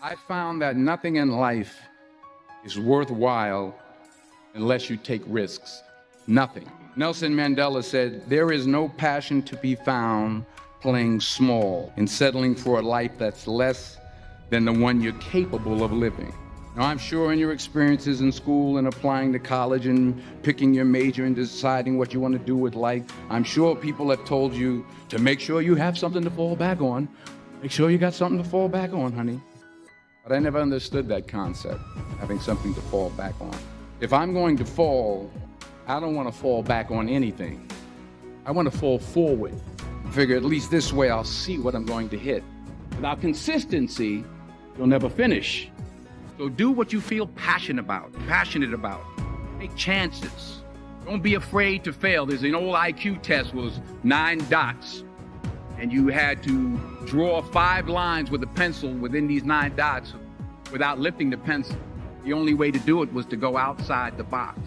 I found that nothing in life is worthwhile unless you take risks. Nothing. Nelson Mandela said, "There is no passion to be found playing small and settling for a life that's less than the one you're capable of living." Now, I'm sure in your experiences in school and applying to college and picking your major and deciding what you want to do with life, I'm sure people have told you to make sure you have something to fall back on. Make sure you got something to fall back on, honey. But I never understood that concept, having something to fall back on. If I'm going to fall, I don't want to fall back on anything. I want to fall forward. I figure at least this way I'll see what I'm going to hit. Without consistency, you'll never finish. So do what you feel passionate about. Take chances. Don't be afraid to fail. There's an old IQ test was 9 dots. And you had to draw 5 lines with a pencil within these 9 dots without lifting the pencil. The only way to do it was to go outside the box.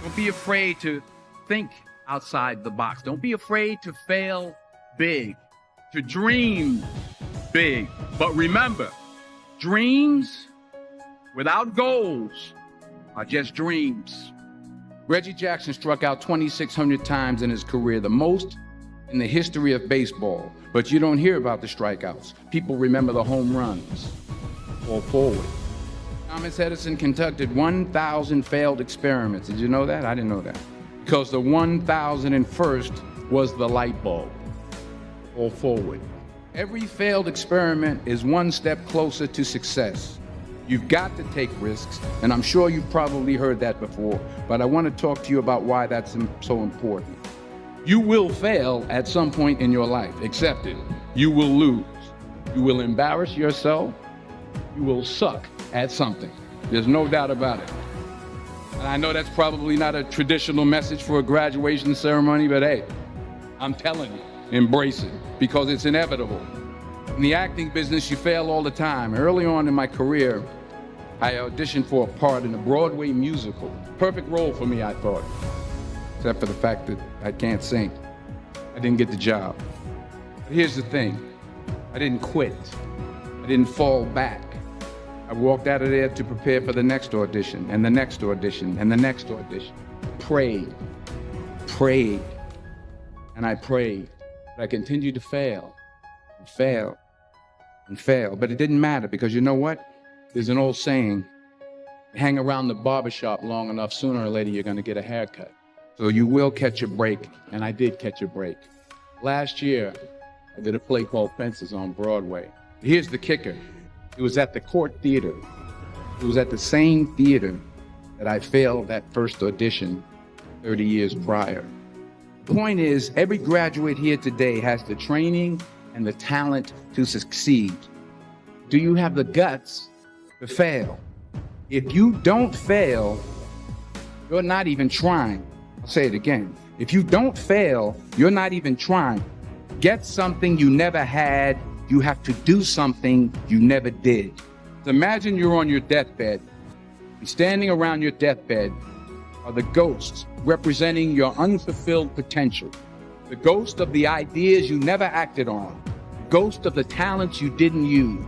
Don't be afraid to think outside the box. Don't be afraid to fail big, to dream big. But remember, dreams without goals are just dreams. Reggie Jackson struck out 2,600 times in his career, the most in the history of baseball. But you don't hear about the strikeouts. People remember the home runs. Fall forward. Thomas Edison conducted 1,000 failed experiments. Did you know that? I didn't know that. Because the 1,001st was the light bulb. Fall forward. Every failed experiment is one step closer to success. You've got to take risks, and I'm sure you've probably heard that before, but I want to talk to you about why that's so important. You will fail at some point in your life. Accept it. You will lose. You will embarrass yourself. You will suck at something. There's no doubt about it. And I know that's probably not a traditional message for a graduation ceremony, but hey, I'm telling you, embrace it because it's inevitable. In the acting business, you fail all the time. Early on in my career, I auditioned for a part in a Broadway musical. Perfect role for me, I thought. Except for the fact that I can't sing. I didn't get the job. But here's the thing. I didn't quit. I didn't fall back. I walked out of there to prepare for the next audition, and the next audition, and the next audition. Prayed, and I prayed. But I continued to fail, and fail, and fail. But it didn't matter because you know what? There's an old saying, hang around the barbershop long enough, sooner or later you're gonna get a haircut. So you will catch a break, and I did catch a break. Last year, I did a play called Fences on Broadway. Here's the kicker. It was at the Court Theater. It was at the same theater that I failed that first audition 30 years prior. The point is, every graduate here today has the training and the talent to succeed. Do you have the guts to fail? If you don't fail, you're not even trying. I'll say it again. If you don't fail, you're not even trying. Get something you never had. You have to do something you never did. So imagine you're on your deathbed. Standing around your deathbed are the ghosts representing your unfulfilled potential. The ghost of the ideas you never acted on. The ghost of the talents you didn't use.